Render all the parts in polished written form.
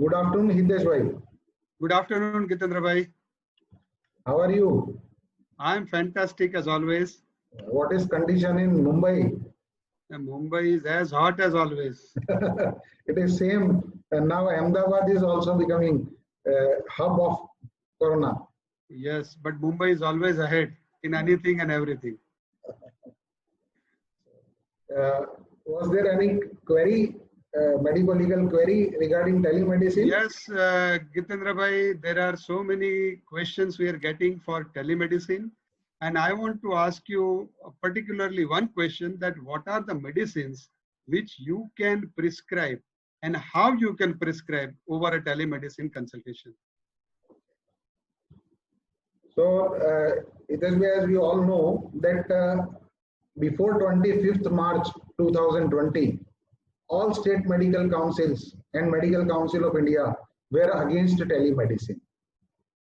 Good afternoon, Hitesh bhai. Good afternoon, Gitendra bhai. How are you? I am fantastic as always. What is condition in Mumbai? Mumbai is as hot as always. It is same. And now Ahmedabad is also becoming hub of corona. Yes, but Mumbai is always ahead in anything and everything. Was there any query, medical legal query regarding telemedicine? Yes, Gitendra bhai, there are so many questions we are getting for telemedicine. And I want to ask you particularly one question, that what are the medicines which you can prescribe and how you can prescribe over a telemedicine consultation? So, as we all know that before 25th March 2020, all state medical councils and Medical Council of India were against telemedicine.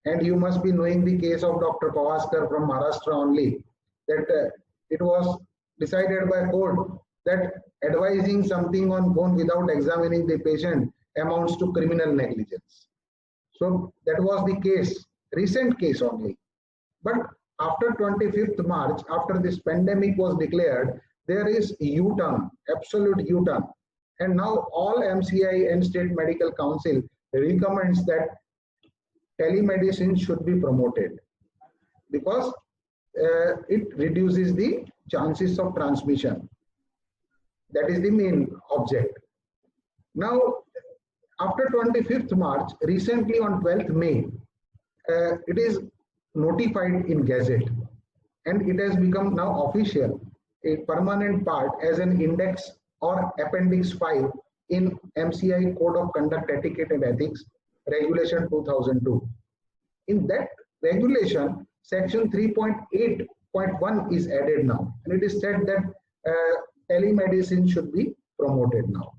And you must be knowing the case of Dr. Pavaskar from Maharashtra only, that it was decided by court that advising something on phone without examining the patient amounts to criminal negligence. So that was the case, recent case only. But after 25th March, after this pandemic was declared, there is U-turn, absolute U-turn. And now all MCI and State Medical Council recommends that telemedicine should be promoted because it reduces the chances of transmission. That is the main object. Now, after 25th March, recently on 12th May, it is notified in Gazette and it has become now official, a permanent part as an index or appendix 5 in MCI Code of Conduct, Etiquette and Ethics, Regulation 2002. In that regulation, section 3.8.1 is added now, and it is said that telemedicine should be promoted now.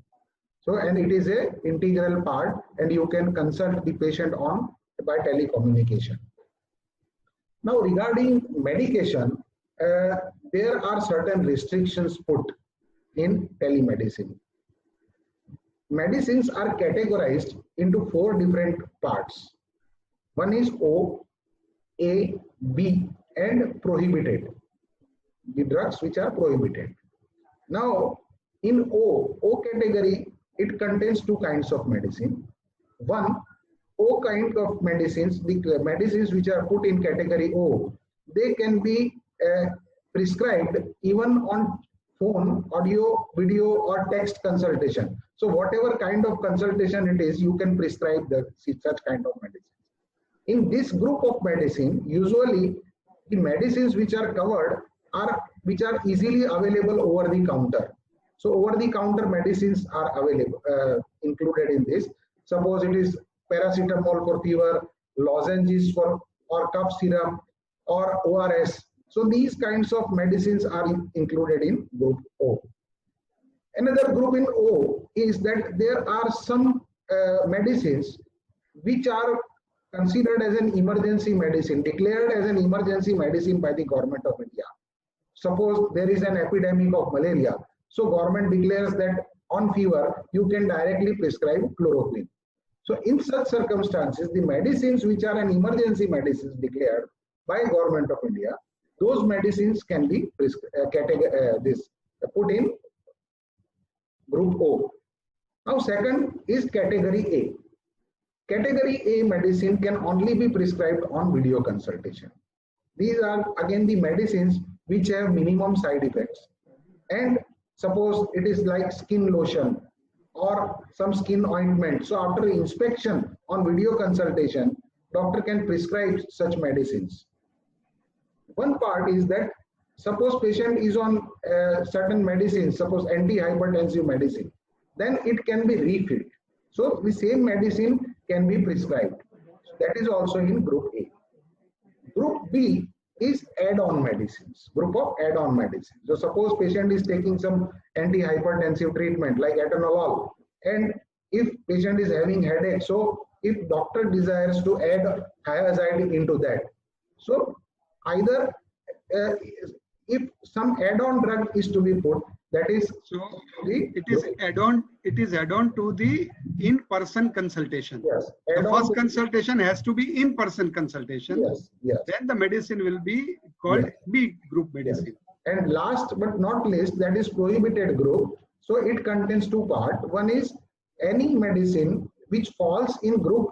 So, and it is a integral part, and you can consult the patient on by telecommunication. Now, regarding medication, there are certain restrictions put in telemedicine. Medicines are categorized into 4 different parts. One is O, A, B, and prohibited. The drugs which are prohibited. Now, in O category, it contains 2 kinds of medicine. One, O kind of medicines, the medicines which are put in category O, they can be prescribed even on phone, audio, video, or text consultation. So whatever kind of consultation it is, you can prescribe such kind of medicine. In this group of medicine, usually the medicines which are covered are which are easily available over the counter. So over the counter medicines are available, included in this. Suppose it is paracetamol for fever, lozenges for or cough syrup or ORS. So these kinds of medicines are included in group O. Another group in O is that there are some medicines which are considered as an emergency medicine, declared as an emergency medicine by the government of India. Suppose there is an epidemic of malaria. So government declares that on fever, you can directly prescribe chloroquine. So in such circumstances, the medicines which are an emergency medicines declared by government of India, those medicines can be put in group O. Now second is category A. Category A medicine can only be prescribed on video consultation. These are again the medicines which have minimum side effects. And suppose it is like skin lotion or some skin ointment. So after inspection on video consultation, doctor can prescribe such medicines. One part is that suppose patient is on certain medicines, suppose anti-hypertensive medicine, then it can be refilled. So the same medicine can be prescribed. That is also in group A. Group B is add-on medicines, group of add-on medicines. So suppose patient is taking some anti-hypertensive treatment like atenolol, and if patient is having headache, so if doctor desires to add thiazide into that, so either if some add-on drug is to be put, That is, So the it is add-on. It is add-on to the in-person consultation. yes, The add-on first to- consultation has to be in-person consultation. yes, yes, Then the medicine will be called Yes. B group yes. medicine. And last but not least, that is prohibited group. So it contains two parts. One is any medicine which falls in group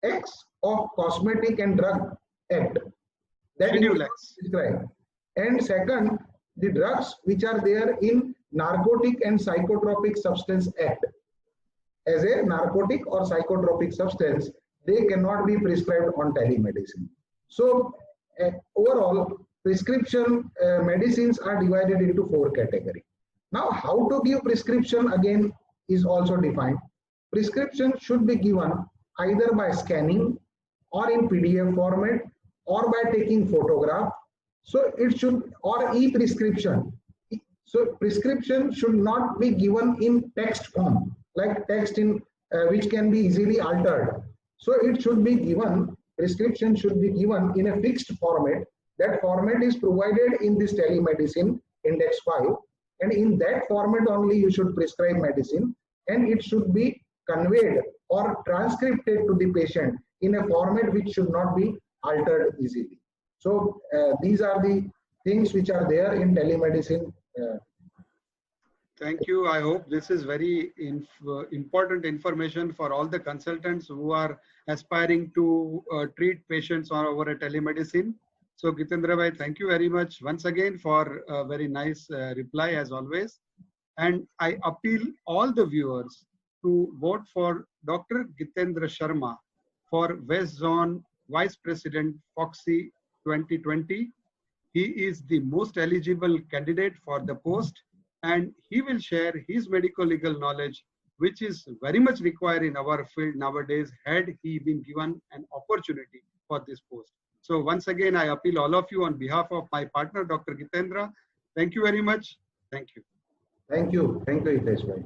X of Cosmetic and Drug Act. That is Schedule X. prescribed. And second, the drugs which are there in Narcotic and Psychotropic Substance Act. As a narcotic or psychotropic substance, they cannot be prescribed on telemedicine. So overall, prescription medicines are divided into 4 categories. Now, how to give prescription again is also defined. Prescription should be given either by scanning or in PDF format or by taking photograph. So it should, or e-prescription. So prescription should not be given in text form, like text in which can be easily altered. So it should be given, prescription should be given in a fixed format. That format is provided in this telemedicine index 5, and in that format only you should prescribe medicine, and it should be conveyed or transcribed to the patient in a format which should not be altered easily. So these are the things which are there in telemedicine. Thank you. I hope this is very important information for all the consultants who are aspiring to treat patients over a telemedicine. So Gitendra bhai, thank you very much once again for a very nice reply as always. And I appeal all the viewers to vote for Dr. Gitendra Sharma for West Zone Vice President FOXI 2020. He is the most eligible candidate for the post, and he will share his medical legal knowledge, which is very much required in our field nowadays, had he been given an opportunity for this post. So once again, I appeal all of you on behalf of my partner, Dr. Gitendra. Thank you very much. Thank you. Thank you, Hitesh bhai.